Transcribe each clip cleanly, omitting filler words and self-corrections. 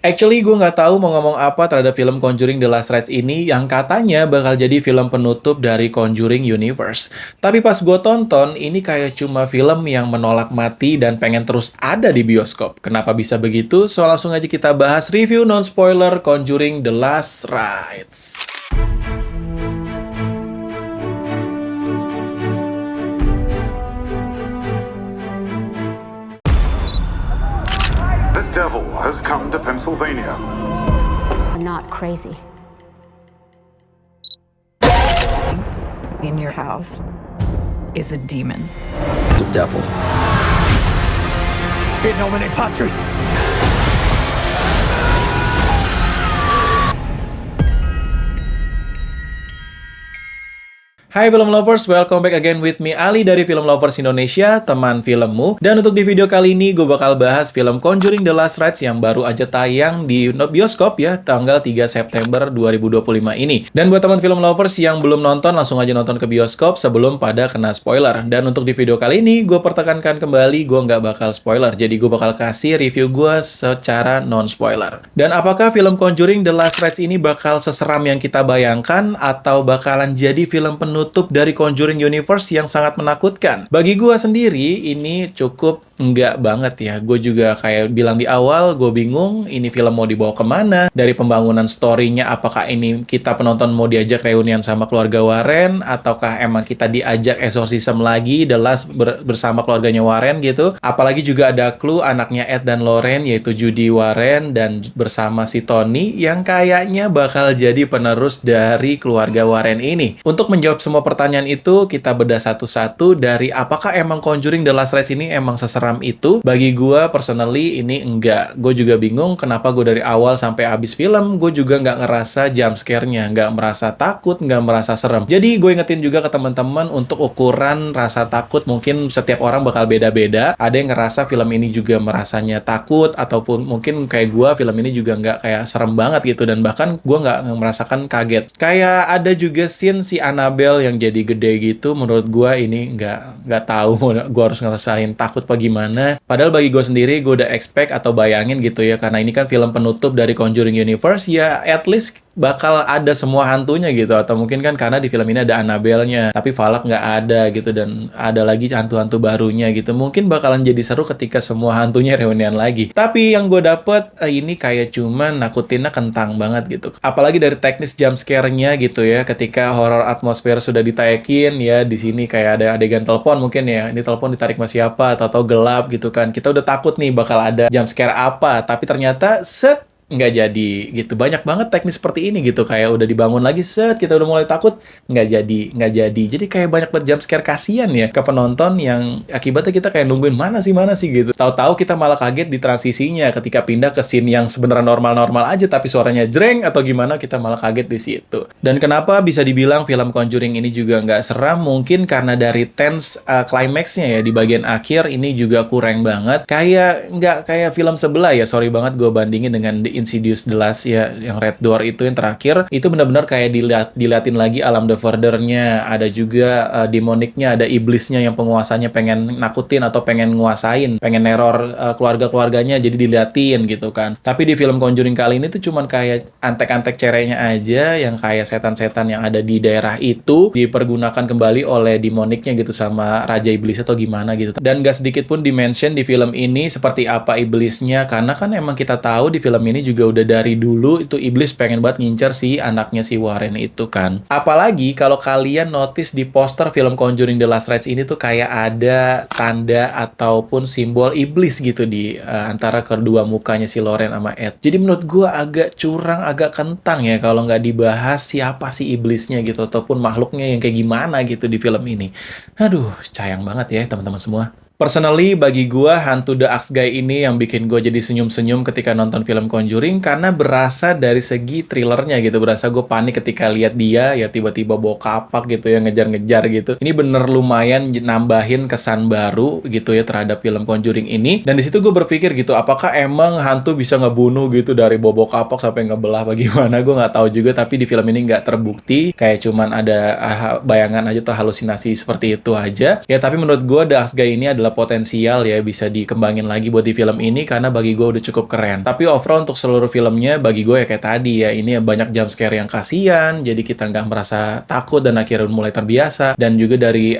Actually, gue nggak tahu mau ngomong apa terhadap film Conjuring The Last Rites ini yang katanya bakal jadi film penutup dari Conjuring Universe. Tapi pas gue tonton, ini kayak cuma film yang menolak mati dan pengen terus ada di bioskop. Kenapa bisa begitu? So langsung aja kita bahas review non-spoiler Conjuring The Last Rites. The devil has come to Pennsylvania. I'm not crazy. In your house is a demon. The devil. In nomine Patris. Hai film lovers, welcome back again with me Ali dari Film Lovers Indonesia, teman filmmu. Dan untuk di video kali ini gue bakal bahas film Conjuring The Last Rites yang baru aja tayang di bioskop ya, tanggal 3 September 2025 ini. Dan buat teman film lovers yang belum nonton, langsung aja nonton ke bioskop sebelum pada kena spoiler. Dan untuk di video kali ini, gue pertekankan kembali gue nggak bakal spoiler. Jadi gue bakal kasih review gue secara non-spoiler. Dan apakah film Conjuring The Last Rites ini bakal seseram yang kita bayangkan atau bakalan jadi film penutup dari Conjuring Universe yang sangat menakutkan? Bagi gue sendiri, ini cukup enggak banget ya. Gue juga kayak bilang di awal, gue bingung ini film mau dibawa kemana. Dari pembangunan story-nya, apakah ini kita penonton mau diajak reunian sama keluarga Warren, ataukah emang kita diajak exorcism lagi, The Last bersama keluarganya Warren gitu. Apalagi juga ada clue anaknya Ed dan Lauren, yaitu Judy Warren, dan bersama si Tony, yang kayaknya bakal jadi penerus dari keluarga Warren ini. Untuk menjawab semua pertanyaan itu, kita bedah satu-satu dari apakah emang Conjuring The Last Rites ini emang seseram itu. Bagi gue personally ini enggak. Gue juga bingung kenapa gue dari awal sampai habis film gue juga nggak ngerasa jump scare-nya, nggak merasa takut, nggak merasa serem. Jadi gue ingetin juga ke teman-teman untuk ukuran rasa takut mungkin setiap orang bakal beda-beda. Ada yang ngerasa film ini juga merasanya takut, ataupun mungkin kayak gue film ini juga nggak kayak serem banget gitu, dan bahkan gue nggak merasakan kaget. Kayak ada juga scene si Annabelle yang jadi gede gitu, menurut gue ini nggak tahu gue harus ngerasain takut apa gimana. Padahal bagi gue sendiri, gue udah expect atau bayangin gitu ya, karena ini kan film penutup dari Conjuring Universe, ya at least bakal ada semua hantunya gitu. Atau mungkin kan karena di film ini ada Annabelle-nya, tapi Valak nggak ada gitu, dan ada lagi hantu-hantu barunya gitu. Mungkin bakalan jadi seru ketika semua hantunya reunian lagi. Tapi yang gue dapet, ini kayak cuman nakutinnya kentang banget gitu. Apalagi dari teknis jump scare-nya gitu ya, ketika horror atmosfer sudah ditayakin ya, di sini kayak ada adegan telepon mungkin ya, ini telepon ditarik sama siapa, atau gelap gitu kan. Kita udah takut nih bakal ada jump scare apa, tapi ternyata set nggak jadi gitu. Banyak banget teknis seperti ini gitu, kayak udah dibangun lagi set, kita udah mulai takut, nggak jadi. Jadi kayak banyak banget jump scare, kasian ya ke penonton yang akibatnya kita kayak nungguin mana sih gitu. Tahu-tahu kita malah kaget di transisinya ketika pindah ke scene yang sebenarnya normal-normal aja tapi suaranya jreng atau gimana, kita malah kaget di situ. Dan kenapa bisa dibilang film Conjuring ini juga nggak seram? Mungkin karena dari tense climax-nya ya di bagian akhir ini juga kurang banget. Kayak nggak kayak film sebelah ya, sorry banget gue bandingin dengan The Insidious The Last ya, yang Red Door itu yang terakhir, itu benar-benar kayak diliatin lagi alam The Further-nya, ada juga demoniknya, ada iblisnya yang penguasanya pengen nakutin atau pengen nguasain, pengen neror keluarga-keluarganya, jadi diliatin gitu kan. Tapi di film Conjuring kali ini tuh cuman kayak antek-antek cerenya aja, yang kayak setan-setan yang ada di daerah itu dipergunakan kembali oleh demoniknya gitu sama raja iblis atau gimana gitu. Dan gak sedikit pun dimention di film ini seperti apa iblisnya, karena kan emang kita tahu di film ini juga udah dari dulu itu iblis pengen banget ngincer si anaknya si Warren itu kan. Apalagi kalau kalian notice di poster film Conjuring The Last Rites ini tuh kayak ada tanda ataupun simbol iblis gitu di antara kedua mukanya si Lauren sama Ed. Jadi menurut gue agak curang, agak kentang ya kalau nggak dibahas siapa sih iblisnya gitu, ataupun makhluknya yang kayak gimana gitu di film ini. Aduh, sayang banget ya teman-teman semua. Personally, bagi gue, hantu The Axe Guy ini yang bikin gue jadi senyum-senyum ketika nonton film Conjuring, karena berasa dari segi thrillernya gitu. Berasa gue panik ketika lihat dia, ya tiba-tiba bawa kapak gitu ya, ngejar-ngejar gitu. Ini bener lumayan nambahin kesan baru gitu ya terhadap film Conjuring ini. Dan di situ gue berpikir gitu, apakah emang hantu bisa ngebunuh gitu dari bawa kapak sampai ngebelah bagaimana? Gue nggak tahu juga, tapi di film ini nggak terbukti. Kayak cuman ada bayangan aja atau halusinasi seperti itu aja. Ya, tapi menurut gue The Axe Guy ini adalah adalah potensial ya bisa dikembangin lagi buat di film ini karena bagi gue udah cukup keren. Tapi overall untuk seluruh filmnya bagi gue ya kayak tadi ya, ini banyak jump scare yang kasihan, jadi kita nggak merasa takut dan akhirnya mulai terbiasa. Dan juga dari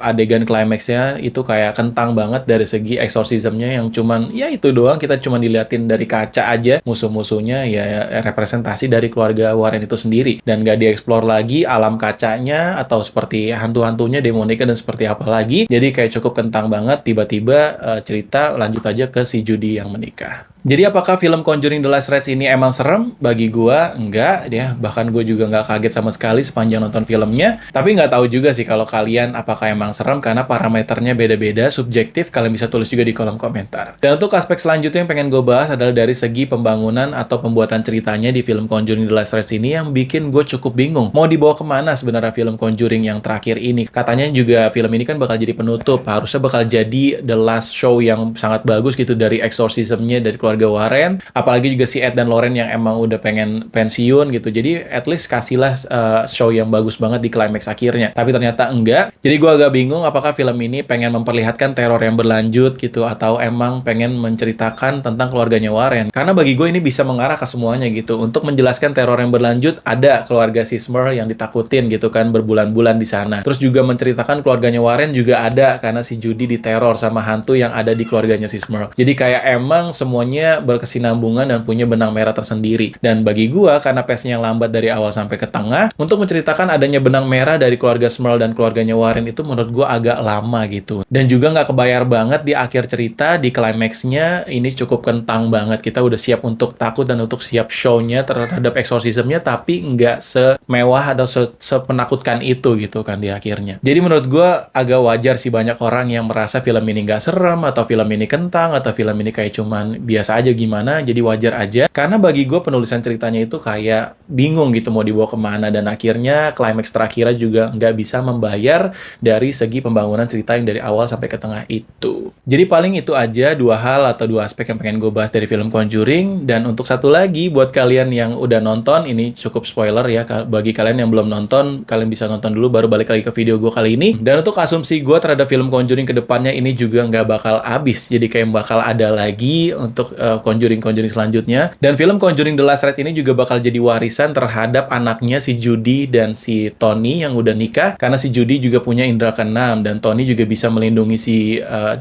adegan climaxnya itu kayak kentang banget dari segi exorcismnya yang cuman ya itu doang, kita cuma diliatin dari kaca aja musuh-musuhnya ya representasi dari keluarga Warren itu sendiri, dan nggak dieksplor lagi alam kacanya atau seperti hantu-hantunya, demonika dan seperti apa lagi. Jadi kayak cukup kentang banget, tiba-tiba cerita lanjut aja ke si Judy yang menikah. Jadi apakah film Conjuring The Last Rites ini emang serem? Bagi gua enggak ya, bahkan gue juga nggak kaget sama sekali sepanjang nonton filmnya. Tapi nggak tahu juga sih kalau kalian apakah emang serem, karena parameternya beda-beda, subjektif. Kalian bisa tulis juga di kolom komentar. Dan untuk aspek selanjutnya yang pengen gue bahas adalah dari segi pembangunan atau pembuatan ceritanya di film Conjuring The Last Rites ini yang bikin gue cukup bingung. Mau dibawa kemana sebenarnya film Conjuring yang terakhir ini? Katanya juga film ini kan bakal jadi penutup, harusnya bakal jadi the last show yang sangat bagus gitu dari exorcismnya dari keluarga Warren, apalagi juga si Ed dan Lauren yang emang udah pengen pensiun gitu. Jadi at least kasihlah show yang bagus banget di climax akhirnya. Tapi ternyata enggak. Jadi gue agak bingung apakah film ini pengen memperlihatkan teror yang berlanjut gitu atau emang pengen menceritakan tentang keluarganya Warren. Karena bagi gue ini bisa mengarah ke semuanya gitu. Untuk menjelaskan teror yang berlanjut, ada keluarga si Smurl yang ditakutin gitu kan berbulan-bulan di sana. Terus juga menceritakan keluarganya Warren juga ada karena si Judy diteror sama hantu yang ada di keluarganya si Smurl. Jadi kayak emang semuanya berkesinambungan dan punya benang merah tersendiri. Dan bagi gua, karena pace-nya yang lambat dari awal sampai ke tengah, untuk menceritakan adanya benang merah dari keluarga Smurl dan keluarganya Warren itu menurut gua agak lama gitu. Dan juga nggak kebayar banget di akhir cerita, di climax-nya ini cukup kentang banget. Kita udah siap untuk takut dan untuk siap show-nya terhadap exorcism-nya, tapi nggak semewah atau sepenakutkan itu gitu kan di akhirnya. Jadi menurut gua agak wajar sih banyak orang yang merasa film ini nggak serem, atau film ini kentang, atau film ini kayak cuman biasa aja gimana, jadi wajar aja. Karena bagi gue penulisan ceritanya itu kayak bingung gitu mau dibawa kemana, dan akhirnya climax terakhirnya juga nggak bisa membayar dari segi pembangunan cerita yang dari awal sampai ke tengah itu. Jadi paling itu aja dua hal atau dua aspek yang pengen gue bahas dari film Conjuring. Dan untuk satu lagi buat kalian yang udah nonton, ini cukup spoiler ya, bagi kalian yang belum nonton, kalian bisa nonton dulu baru balik lagi ke video gue kali ini. Dan untuk asumsi gue terhadap film Conjuring ke depannya ini juga nggak bakal habis, jadi kayak bakal ada lagi untuk Conjuring selanjutnya. Dan film Conjuring The Last Rites ini juga bakal jadi warisan terhadap anaknya si Judy dan si Tony yang udah nikah, karena si Judy juga punya indera keenam dan Tony juga bisa melindungi si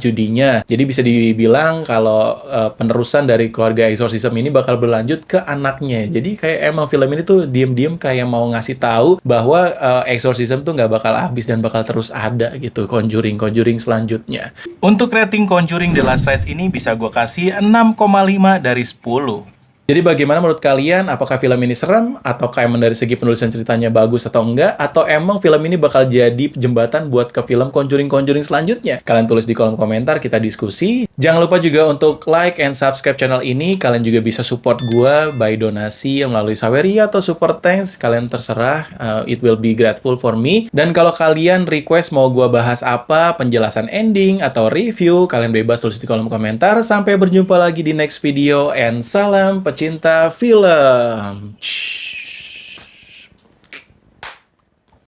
Judy-nya. Jadi bisa dibilang kalau penerusan dari keluarga exorcism ini bakal berlanjut ke anaknya. Jadi kayak emang film ini tuh diem-diem kayak mau ngasih tahu bahwa exorcism tuh nggak bakal habis dan bakal terus ada gitu Conjuring selanjutnya. Untuk rating Conjuring The Last Rites ini bisa gue kasih 6,5 dari 10. Jadi bagaimana menurut kalian? Apakah film ini serem? Atau kayak dari segi penulisan ceritanya bagus atau enggak? Atau emang film ini bakal jadi jembatan buat ke film Conjuring selanjutnya? Kalian tulis di kolom komentar, kita diskusi. Jangan lupa juga untuk like and subscribe channel ini. Kalian juga bisa support gua by donasi melalui Saweria atau Super Thanks. Kalian terserah, it will be grateful for me. Dan kalau kalian request mau gua bahas apa, penjelasan ending atau review, kalian bebas tulis di kolom komentar. Sampai berjumpa lagi di next video, and salam pecinta film.